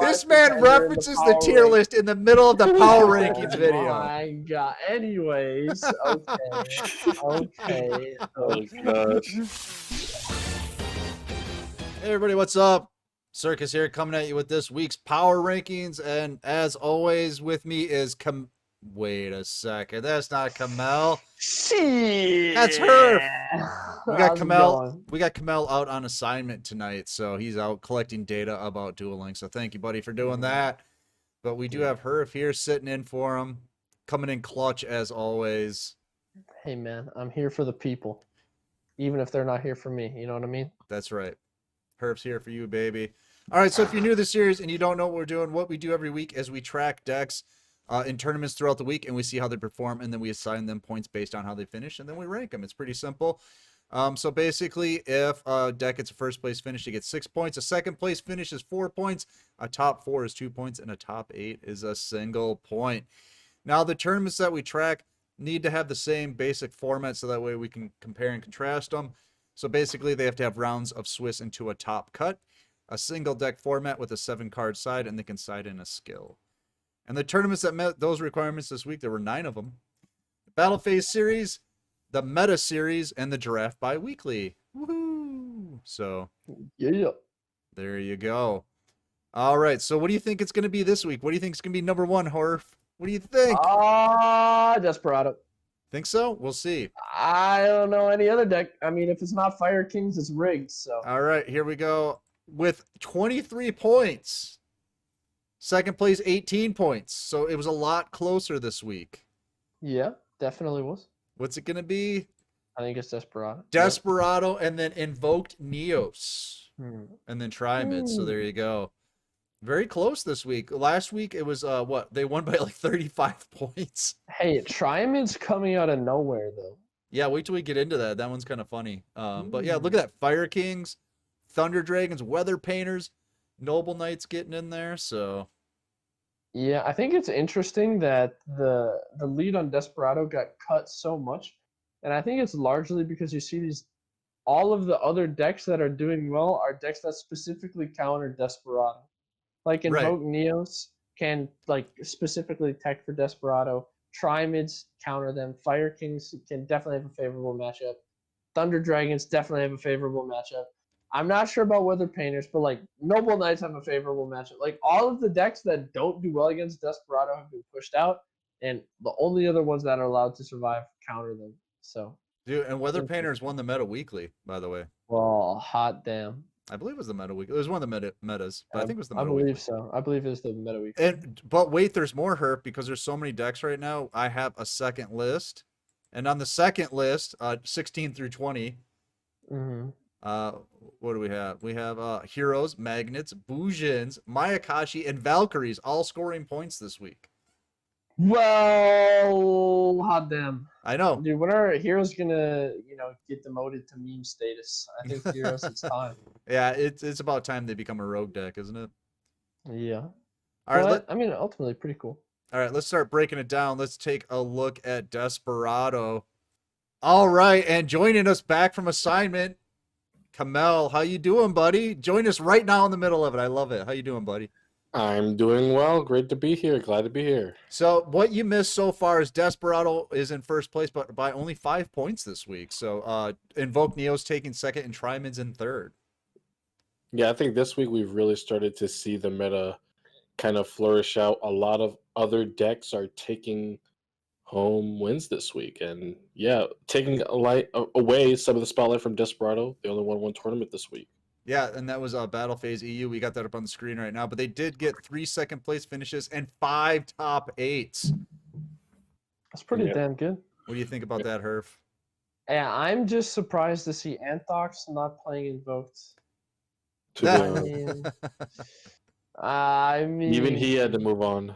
This man references the tier list in the middle of the power rankings video. Oh my god. Anyways, okay. Oh gosh. Hey everybody, what's up? Circus here, coming at you with this week's power rankings, and as always, with me is Wait a second, that's not Kamel. Shit. That's her. We got How's it Kamel. going? We got Kamel out on assignment tonight, so he's out collecting data about dueling. So thank you, buddy, for doing that. But we do have Herf here sitting in for him, coming in clutch as always. Hey man, I'm here for the people, even if they're not here for me. You know what I mean? That's right. Herf's here for you, baby. All right, so if you're new to the series and you don't know what we're doing, what we do every week is we track decks in tournaments throughout the week, and we see how they perform, and then we assign them points based on how they finish, and then we rank them. It's pretty simple. So basically, if a deck gets a first place finish, it gets 6 points. A second place finish is 4 points. A top 4 is 2 points, and a top 8 is a single point. Now, the tournaments that we track need to have the same basic format, so that way we can compare and contrast them. So basically, they have to have rounds of Swiss into a top cut, a single deck format with a 7-card side, and they can side in a skill. And the tournaments that met those requirements this week, there were 9 of them. The Battle Phase Series, the Meta Series, and the Giraffe Bi-Weekly. Woohoo! So, Yeah. there you go. All right, so what do you think it's going to be this week? What do you think is going to be number 1, Horf? What do you think? Desperado. Think so? We'll see. I don't know any other deck. I mean, if it's not Fire Kings, it's rigged. So. All right, here we go. With 23 points. Second place, 18 points. So it was a lot closer this week. Yeah, definitely was. What's it going to be? I think it's Desperado. Desperado, and then Invoked Neos. Hmm. And then Trimid. So there you go. Very close this week. Last week, it was, what? They won by like 35 points. Hey, Trimid's coming out of nowhere, though. Yeah, wait till we get into that. That one's kind of funny. But yeah, look at that. Fire Kings, Thunder Dragons, Weather Painters, Noble Knights getting in there. So Yeah, I think it's interesting that the lead on Desperado got cut so much, and I think it's largely because you see all of the other decks that are doing well are decks that specifically counter Desperado. Like Invoke Neos can specifically tech for Desperado. Trimids counter them. Fire Kings can definitely have a favorable matchup. Thunder Dragons definitely have a favorable matchup. I'm not sure about Weather Painters, but Noble Knights have a favorable matchup. All of the decks that don't do well against Desperado have been pushed out, and the only other ones that are allowed to survive counter them. So, dude, and Weather Painters won the Meta Weekly, by the way. Well, hot damn. I believe it was the Meta Weekly. It was one of the metas, but I think it was the Meta Weekly. I believe Weekly. so. I believe it's the Meta Weekly. But wait, there's more, Herp, because there's so many decks right now. I have a second list, and on the second list, 16 through 20. Mm-hmm. What do we have? We have Heroes, Magnets, Bujins, Mayakashi, and Valkyries all scoring points this week. Well, hot damn. I know. Dude, when are Heroes gonna, get demoted to meme status? I think Heroes, it's time. Yeah, it's about time they become a rogue deck, isn't it? Yeah. All right. Ultimately, pretty cool. All right, let's start breaking it down. Let's take a look at Desperado. All right, and joining us back from assignment, Kamel. How you doing, buddy? Join us right now in the middle of it. I love it. How you doing, buddy? I'm doing well. Great to be here. Glad to be here. So what you missed so far is Desperado is in first place, but by only 5 points this week. So Invoke Neo's taking second, and Trimid's in third. Yeah, I think this week we've really started to see the meta kind of flourish out. A lot of other decks are taking home wins this week, and yeah, taking away some of the spotlight from Desperado. They only won one tournament this week. Yeah, and that was Battle Phase EU. We got that up on the screen right now, but they did get 3 second place finishes and 5 top 8s. That's pretty damn good. What do you think about that, Herf? Yeah, I'm just surprised to see Anthox not playing Invoked. I mean, even he had to move on.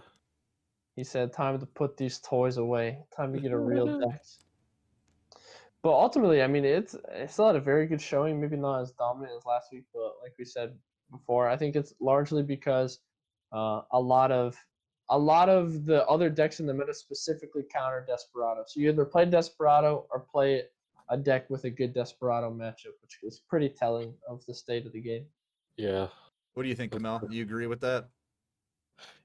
He said, time to put these toys away. Time to get a real deck. But ultimately, I mean, it still had a very good showing. Maybe not as dominant as last week, but like we said before, I think it's largely because a lot of the other decks in the meta specifically counter Desperado. So you either play Desperado or play a deck with a good Desperado matchup, which is pretty telling of the state of the game. Yeah. What do you think, Kamel? Do you agree with that?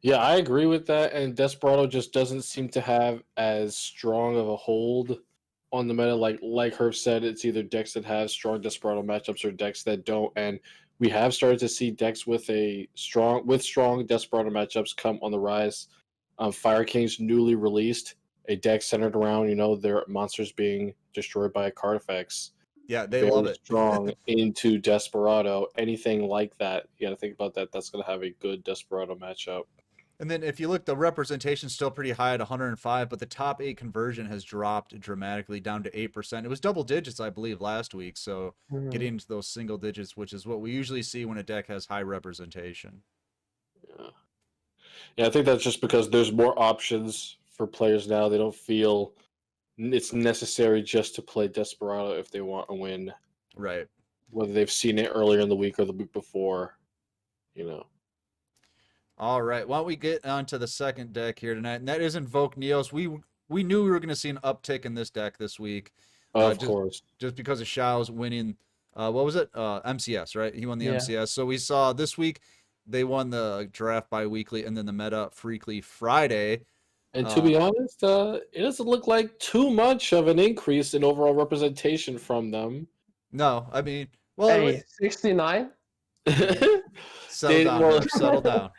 Yeah, I agree with that. And Desperado just doesn't seem to have as strong of a hold on the meta. Like Herb said, it's either decks that have strong Desperado matchups or decks that don't. And we have started to see decks with strong Desperado matchups come on the rise. Fire King's newly released a deck centered around their monsters being destroyed by card effects. Yeah, they love Very it. strong into Desperado. Anything like that, you got to think about that. That's going to have a good Desperado matchup. And then if you look, the representation's still pretty high at 105, but the top 8 conversion has dropped dramatically down to 8%. It was double digits, I believe, last week. So Mhm. getting into those single digits, which is what we usually see when a deck has high representation. Yeah. Yeah, I think that's just because there's more options for players now. They don't feel it's necessary just to play Desperado if they want to win, Right. whether they've seen it earlier in the week or the week before. You know. All right. Why don't we get on to the second deck here tonight? And that is Invoke Neos. We knew we were going to see an uptick in this deck this week. Of Just course. because of Shao's winning what was it? MCS, right? He won the Yeah. MCS. So we saw this week they won the draft bi-weekly and then the meta freakly Friday. And to be honest, it doesn't look like too much of an increase in overall representation from them. No, I mean, well, Hey, 69. settle down, well, Herb, settle down.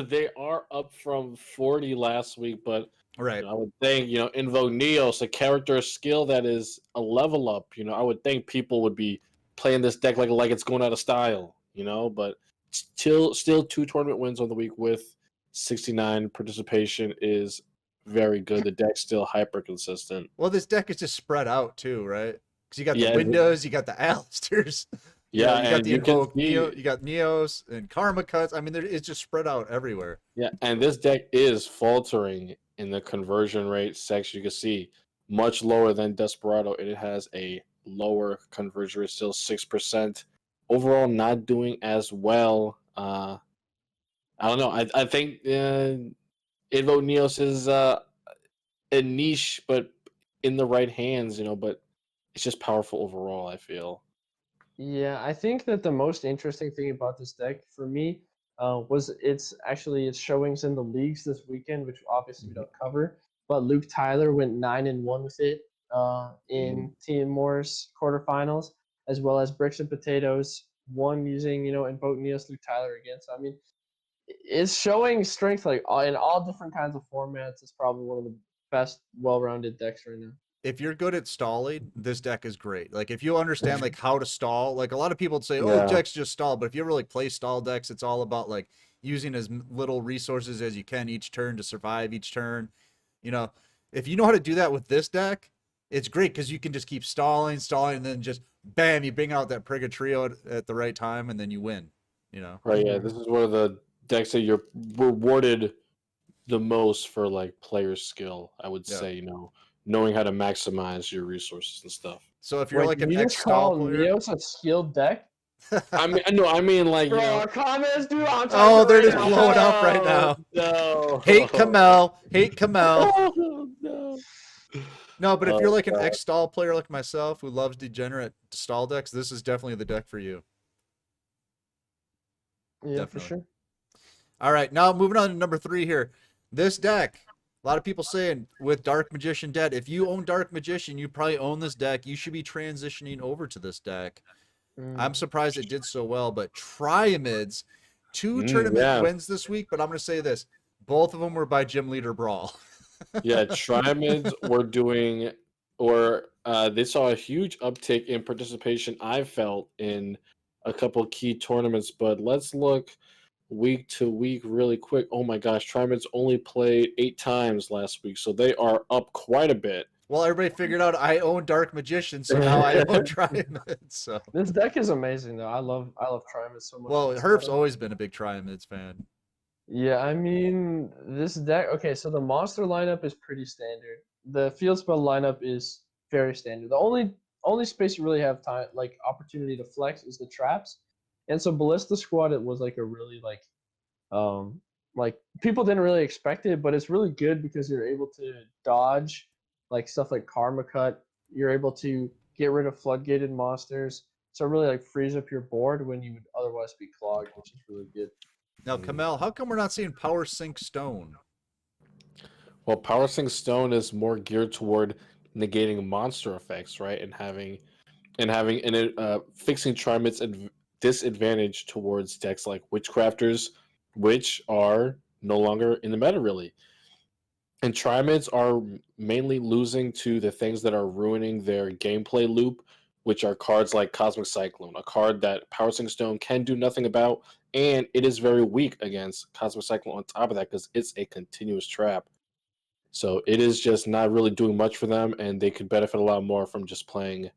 they are up from 40 last week, but Right. I would think, Invoke Neos, a character skill that is a level up, I would think people would be playing this deck like it's going out of style, but still 2 tournament wins on the week with 69 participation is very good. The deck's still hyper consistent. Well, this deck is just spread out too, right? Because you got the Yeah, Windows, you got the Alistairs, yeah, you got and the you can Invoke Neo, see, you got Neos and Karma Cuts. I mean, it's just spread out everywhere. yeah, and this deck is faltering in the conversion rate section. You can see much lower than Desperado. It has a lower conversion rate, still 6%. Overall, not doing as well. I don't know. I think Invo Neos is a niche, but in the right hands, but it's just powerful overall, I feel. Yeah, I think that the most interesting thing about this deck for me was its showings in the leagues this weekend, which obviously we don't cover. But Luke Tyler went 9-1 with it in Team Moore's quarterfinals, as well as Bricks and Potatoes won using Invoke Neos Luke Tyler again. So I mean, it's showing strength in all different kinds of formats. It's probably one of the best, well-rounded decks right now. If you're good at stalling, this deck is great. Like if you understand like how to stall, like a lot of people would say, "Oh, Yeah. decks just stall," but if you ever like play stall decks, it's all about like using as little resources as you can each turn to survive each turn. You know, if you know how to do that with this deck, it's great because you can just keep stalling, and then just bam, you bring out that Trio at the right time, and then you win. You know, Right, yeah. Mhm. This is one of the decks that you're rewarded the most for like player skill, I would Yeah. say, knowing how to maximize your resources and stuff. so if you're Wait, like did an you X just stall call player, Neos a skilled deck? I mean like, Bro, our comments, dude, I'm oh, talking they're right just now. blowing up right no, now. no, Hate Kamel, hate Kamel. no. No, but if you're Oh like an god. X stall player like myself who loves degenerate stall decks, this is definitely the deck for you. Yeah, for Definitely. sure. All right, now moving on to number 3 here. This deck, a lot of people saying with Dark Magician dead, if you own Dark Magician, you probably own this deck. You should be transitioning over to this deck. I'm surprised it did so well, but Triamids, 2 tournament Yeah. wins this week, but I'm going to say this. Both of them were by Gym Leader Brawl. Yeah, Trimids were doing, or they saw a huge uptick in participation, I felt, in a couple key tournaments. But let's look week to week really quick. Oh my gosh, Trimids only played 8 times last week, so they are up quite a bit. Well, everybody figured out I own Dark Magician, so now I own Triamids. So, This deck is amazing though. I love Triumph so much. well, in this Herb's meta. always been a big Triamids fan. Yeah, I mean this deck. Okay, so the monster lineup is pretty standard. The field spell lineup is very standard. The only space you really have time opportunity to flex is the traps. And so Ballista Squad, it was like a really um people didn't really expect it, but it's really good because you're able to dodge stuff like Karma Cut. You're able to get rid of floodgated monsters. So it really frees up your board when you would otherwise be clogged, which is really good. Now, Kamel, how come we're not seeing Power Sync Stone? Well, Power Sync Stone is more geared toward negating monster effects, right? And fixing Trimit's disadvantage towards decks like Witchcrafters, which are no longer in the meta really. And Trimids are mainly losing to the things that are ruining their gameplay loop, which are cards like Cosmic Cyclone, a card that Power Sync Stone can do nothing about, and it is very weak against Cosmic Cyclone on top of that because it's a continuous trap. So it is just not really doing much for them, and they could benefit a lot more from just playing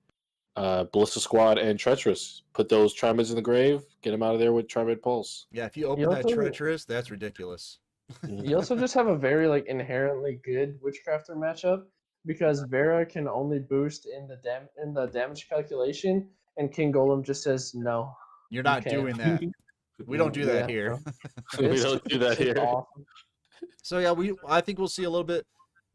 Ballista Squad and Treacherous. Put those Trimids in the grave, get them out of there with Trimid Pulse. Yeah, if you open that Treacherous, that's ridiculous. You also just have a very like inherently good Witchcrafter matchup because Vera can only boost in the damage calculation, and King Golem just says no. You're not doing that. We don't do that here. We don't do that here. Awesome. So yeah, I think we'll see a little bit,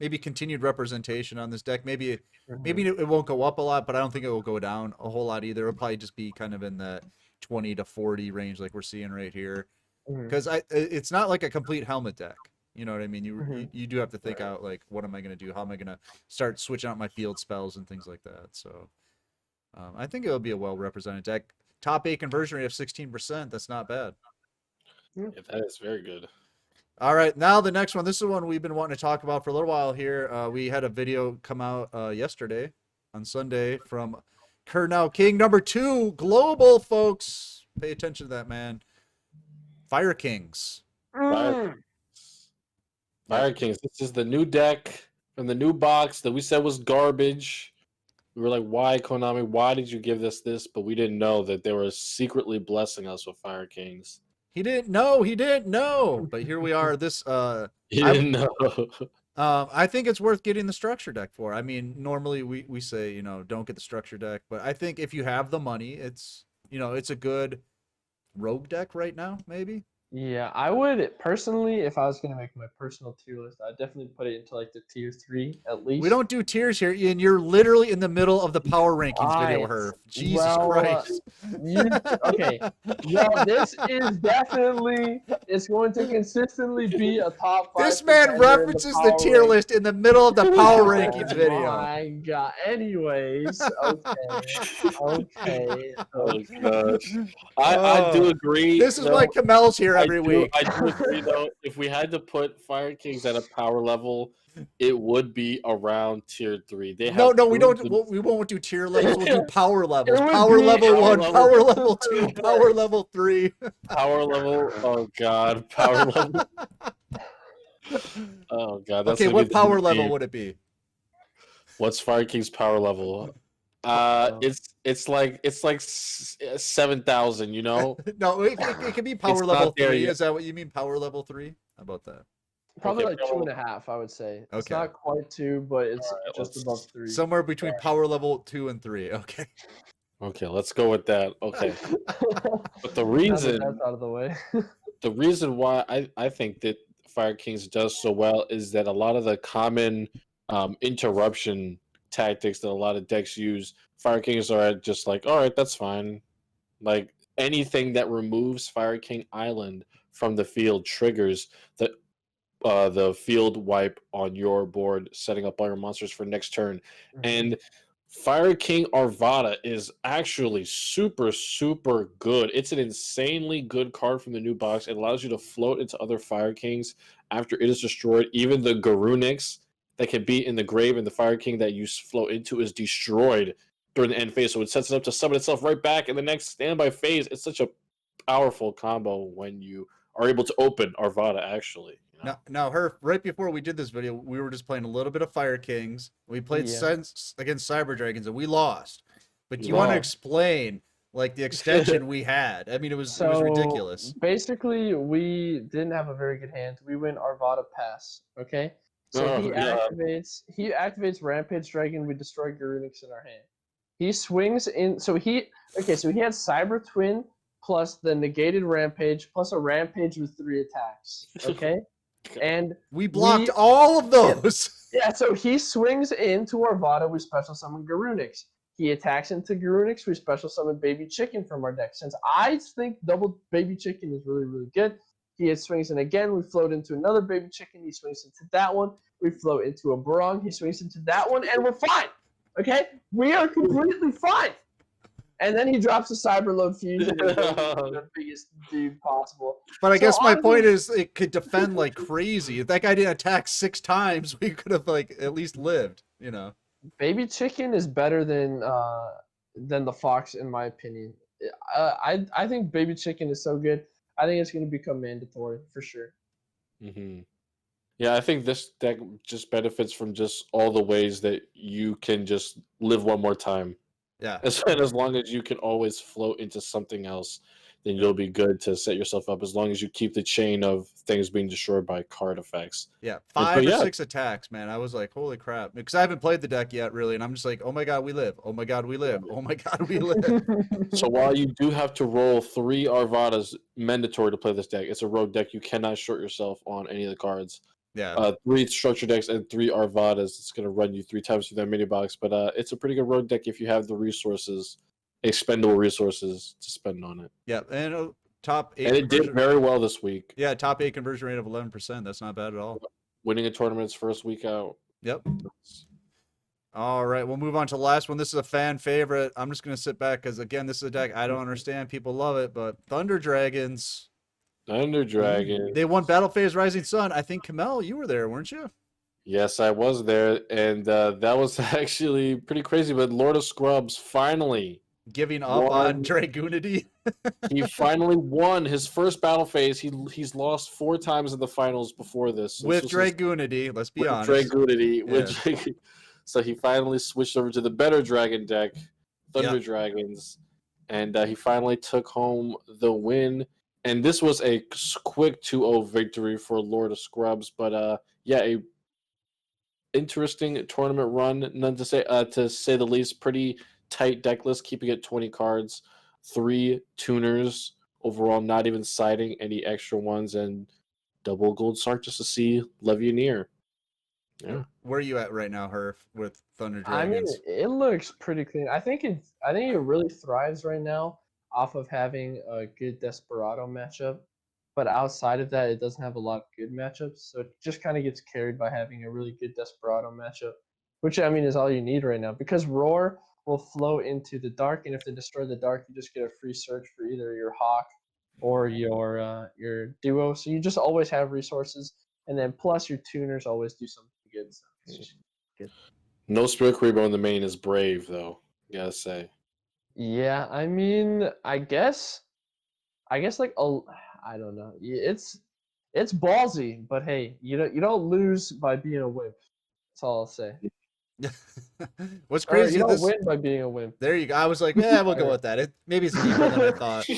maybe continued representation on this deck. Maybe it won't go up a lot, but I don't think it will go down a whole lot either. It'll probably just be kind of in the 20 to 40 range like we're seeing right here. Because it's not like a complete helmet deck. You know what I mean? You do have to think out like, what am I going to do? How am I going to start switching out my field spells and things like that? So I think it'll be a well represented deck. Top 8 conversion rate of 16%. That's not bad. Yeah, that is very good. All right, now the next one. This is one we've been wanting to talk about for a little while here. We had a video come out yesterday on Sunday from Kernow King number 2 global, folks. Pay attention to that, man. Fire Kings. Fire Kings. This is the new deck from the new box that we said was garbage. We were like, why, Konami? Why did you give us this? But we didn't know that they were secretly blessing us with Fire Kings. He didn't know. But here we are. This He didn't know. I think it's worth getting the structure deck for. I mean, normally we say, you know, don't get the structure deck, but I think if you have the money, it's, you know, it's a good rogue deck right now, maybe. Yeah, I would personally, if I was gonna make my personal tier list, I'd definitely put it into like the tier 3 at least. We don't do tiers here, Ian. You're literally in the middle of the power rankings video, Herf. Jesus Christ. Okay. Well, this is definitely, it's going to consistently be a top 5. This man references the tier list in the middle of the power rankings video. Oh my god. Anyways, okay. Oh gosh. I do agree. This is why Kamel's here every week. I do agree though. If we had to put Fire Kings at a power level, it would be around tier 3. They have we don't. We won't do tier levels. We'll do power levels. Power level 1, power level 2, power level 3. Power level. Oh god. Power level. Oh god. That's okay, what power level would it be? What's Fire King's power level? It's like 7,000. You know. No, it could be power level 3. Is that what you mean? Power level 3? How about that? Probably like 2.5, I would say. Okay. It's not quite 2, but it's just above 3. Somewhere between power level 2 and 3. Okay. Okay, let's go with that. Okay. But the reason that's out of the way. The reason why I think that Fire Kings does so well is that a lot of the common interruption tactics that a lot of decks use, Fire Kings are just like, all right, that's fine. Like anything that removes Fire King Island from the field triggers the field wipe on your board, setting up all your monsters for next turn. And Fire King Arvada is actually super, super good. It's an insanely good card from the new box. It allows you to float into other Fire Kings after it is destroyed. Even the Garunix that can be in the grave and the Fire King that you float into is destroyed during the end phase. So it sets it up to summon itself right back in the next standby phase. It's such a powerful combo when you are able to open Arvada, actually. Now, Herf, right before we did this video, we were just playing a little bit of Fire Kings. We played against Cyber Dragons, and we lost. But do you want to explain, like, the extension we had? I mean, it was ridiculous. Basically, we didn't have a very good hand. We went Arvada Pass, okay? So he activates Rampage Dragon. We destroy Garunix in our hand. He swings in. So he had Cyber Twin plus the negated Rampage plus a Rampage with 3 attacks, okay? And we blocked all of those. Yeah, so he swings into Arvada, we special summon Garunix. He attacks into Garunix, we special summon Baby Chicken from our deck. Since I think double Baby Chicken is really, really good, He swings in again. We float into another baby chicken. He swings into that one. We float into a barong. He swings into that one, and we're fine. Okay, we are completely fine. And then he drops a cyberload fusion and goes into the biggest dude possible. But I So guess my honestly, point is it could defend like crazy. If that guy didn't attack 6 times, we could have like at least lived, you know. baby chicken is better than the fox in my opinion. I think baby chicken is so good. I think it's going to become mandatory for sure. Hmm. Yeah, I think this deck just benefits from just all the ways that you can just live one more time. Yeah. As long as you can always float into something else, then you'll be good to set yourself up. As long as you keep the chain of things being destroyed by card effects. Yeah, And 5 or yeah, 6 attacks, man. I was like, holy crap. Because I haven't played the deck yet, really. And I'm just like, oh my God, we live. Oh my God, we live. Oh my God, we live. so while you do have to roll 3 Arvadas mandatory to play this deck, it's a rogue deck. You cannot short yourself on any of the cards. Yeah. 3 structure decks and 3 Arvadas. It's going to run you 3 times through that mini box, but it's a pretty good rogue deck if you have the resources, expendable resources to spend on it. Yeah. And top 8 And it did very well this week. Yeah, top 8 conversion rate of 11%. That's not bad at all. Winning a tournament's first week out. Yep. All right, we'll move on to the last one. This is a fan favorite. I'm just going to sit back because, again, this is a deck I don't understand. People love it, but Thunder Dragons. Thunder Dragon. They won Battle Phase Rising Sun. I think, Kamel, you were there, weren't you? Yes, I was there, and that was actually pretty crazy. But Lord of Scrubs finally Giving up on Dragoonity. he finally won his first battle phase. He's lost 4 times in the finals before this. With Dragoonity, let's be honest. Dragoonity. So he finally switched over to the better dragon deck, Thunder Dragons, and he finally took home the win. And this was a quick 2-0 victory for Lord of Scrubs. But a interesting tournament run, none to say the least. Pretty tight deck list, keeping it 20 cards, 3 tuners overall, not even citing any extra ones, and double gold sark just to see Levianeer. Yeah. Where are you at right now, Herf, with Thunder I mean, Dragons? it looks pretty clean. I think it really thrives right now off of having a good Desperado matchup. But outside of that, it doesn't have a lot of good matchups. So it just kind of gets carried by having a really good Desperado matchup, which I mean is all you need right now. Because Roar will flow into the dark, and if they destroy the dark, you just get a free search for either your Hawk or your duo. So you just always have resources, and then plus your tuners always do something good. So it's just good. No Spirit Kuriboh in the main is brave, though, gotta say. Yeah, I mean, I guess like I don't know. It's ballsy, but hey, you don't lose by being a wimp. That's all I'll say. What's Or you crazy? don't win by being a wimp. There you go. I was like, yeah, we'll go with that. Maybe it's deeper than I thought.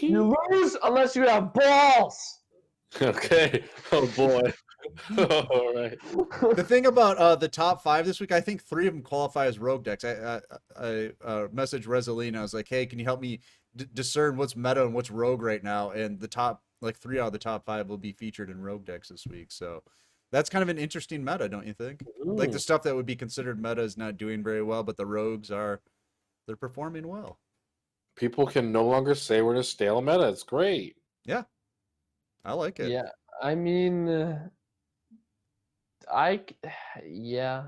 You lose unless you have balls. Okay. Oh boy. All right. The thing about the top 5 this week, I think 3 of them qualify as rogue decks. I messaged Resolina. I was like, hey, can you help me discern what's meta and what's rogue right now? And the top, like 3 out of the top 5 will be featured in rogue decks this week. So that's kind of an interesting meta, don't you think? Like the stuff that would be considered meta is not doing very well, but the rogues they're performing well. People can no longer say we're in a stale meta. It's great. Yeah, I like it. Yeah, I mean, yeah.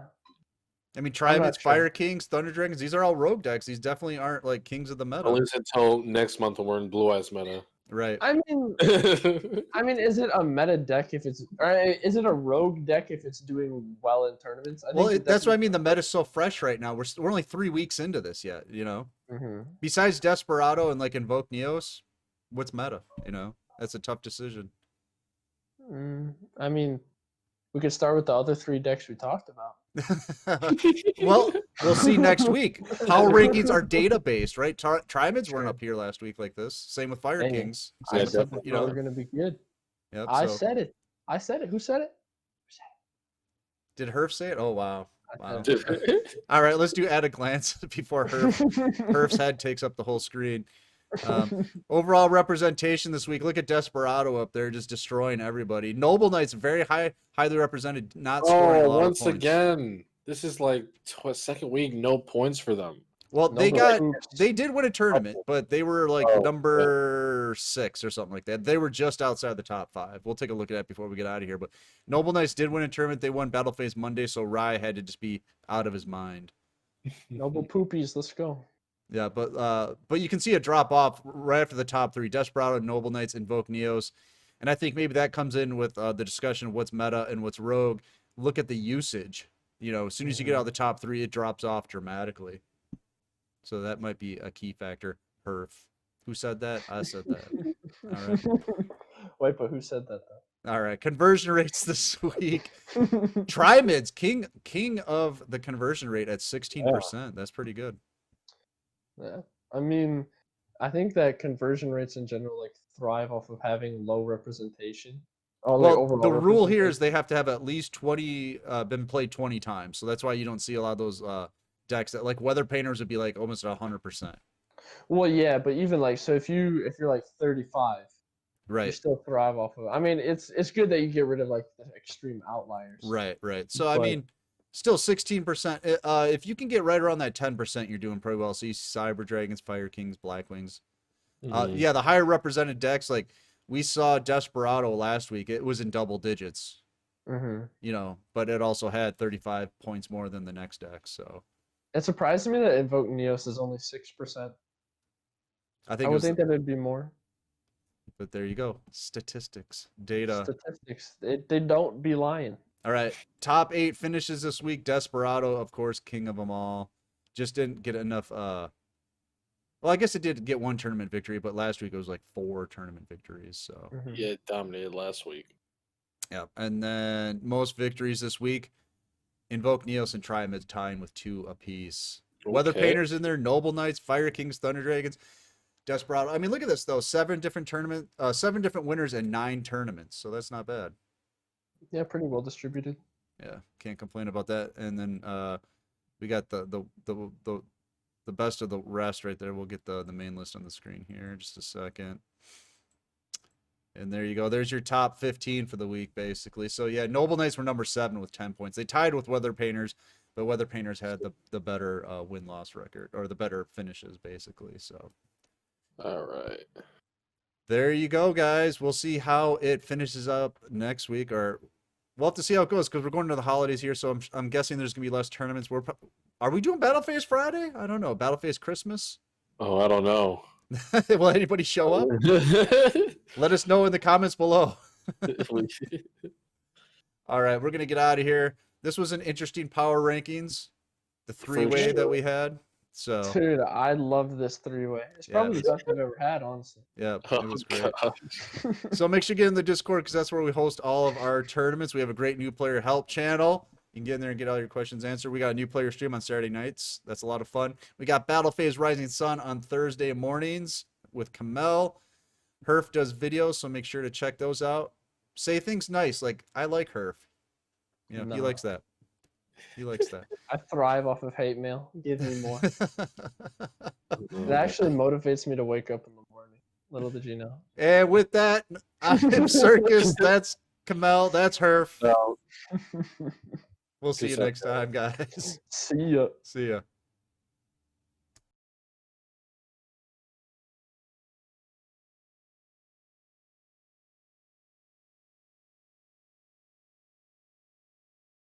I mean, Tributes, Fire Kings, Thunder Dragons, these are all rogue decks. These definitely aren't like kings of the meta. At least until next month when we're in Blue Eyes meta. Right. I mean, is it a meta deck if it's, or is it a rogue deck if it's doing well in tournaments? I think That's what I mean. The meta's so fresh right now. We're only 3 weeks into this yet, you know? Mm-hmm. Besides Desperado and like Invoke Neos, what's meta, you know? That's a tough decision. I mean, we could start with the other 3 decks we talked about. Well, we'll see next week. Power rankings are data based, right? Trimids weren't up here last week like this. Same with Fire Kings. I Same said with, we're going to be good. Yep, I said it. Who said it? Did Herf say it? Oh, wow. Wow. I said it. All right, let's do at a glance before Herf's head takes up the whole screen. Overall representation this week. Look at Desperado up there just destroying everybody. Noble Knights very highly represented, not scoring a lot once of points. Again, this is like second week, no points for them. Well, Noble Hoops. they did win a tournament, but they were like Oh, number 6 or something like that. They were just outside the top 5. We'll take a look at that before we get out of here. But Noble Knights did win a tournament. They won Battle Phase Monday, so Rye had to just be out of his mind. Noble Poopies. Let's go. Yeah, but you can see a drop off right after the top 3: Desperado, Noble Knights, Invoke Neos, and I think maybe that comes in with the discussion of what's meta and what's rogue. Look at the usage. As soon as you get out of the top 3, it drops off dramatically. So that might be a key factor. Perf. Who said that? I said that. All right. Wait, but who said that though? All right. Conversion rates this week. Trimids, king of the conversion rate at 16%. That's pretty good. Yeah. I mean, I think that conversion rates in general like thrive off of having low representation. Or like Well, overall the rule here is representation. they have to have at least 20 been played 20 times. So that's why you don't see a lot of those decks that like Weather Painters would be like almost at 100%. Well, yeah, but even like so, if you're like 35, you Right. still thrive off of. I mean, it's good that you get rid of like the extreme outliers. Right. So I But- mean, still 16%. If you can get right around that 10%, you're doing pretty well. So you see Cyber Dragons, Fire Kings, Blackwings. Mhm. Yeah, the higher represented decks, like we saw Desperado last week, it was in double digits. But it also had 35 points more than the next deck. So It surprised me that Invoke Neos is only 6%. I I think it would was, think that it'd be more. but there you go. Statistics, data. Statistics. They don't be lying. All right. Top 8 finishes this week. Desperado, of course, king of them all. Just didn't get enough. Well, I guess it did get 1 tournament victory, but last week it was like 4 tournament victories. So Mhm. Yeah, it dominated last week. yeah. And then most victories this week: Invoke Neos and Trimids tying with 2 apiece. Weather Okay. Painters in there, Noble Knights, Fire Kings, Thunder Dragons, Desperado. I mean, look at this though: 7 different winners and 9 tournaments. So that's not bad. Yeah, pretty well distributed. Yeah, can't complain about that. And then we got the best of the rest right there. We'll get the main list on the screen here in just a second. And there you go. There's your top 15 for the week, basically. So yeah, Noble Knights were number 7 with 10 points. They tied with Weather Painters, but Weather Painters had the better win-loss record, or the better finishes, basically. So All right. there you go, guys. We'll see how it finishes up next week, or we'll have to see how it goes because we're going to the holidays here. So I'm guessing there's gonna be less tournaments. Are we doing Battle Phase Friday? I don't know. Battle Phase Christmas? Oh, I don't know. Will anybody show up? Let us know in the comments below. All right, we're gonna get out of here. This was an interesting power rankings, the 3-way sure. that we had. So Dude, I love this 3-way. It's Yeah, probably it the best I've ever had, honestly. yeah, Oh, it was great. gosh. So make sure you get in the Discord because that's where we host all of our tournaments. We have a great new player help channel. You can get in there and get all your questions answered. We got a new player stream on Saturday nights. That's a lot of fun. We got Battle Phase Rising Sun on Thursday mornings with Kamel. Herf does videos, so make sure to check those out. Say things nice, like I like Herf. He No. likes that. He likes that. I thrive off of hate mail. Give me more. Oh, It actually motivates me to wake up in the morning. Little did you know. And with that, I'm Circus. That's Kamel. That's Herf. no. We'll see you Peace out, next time, guys. See ya. See ya.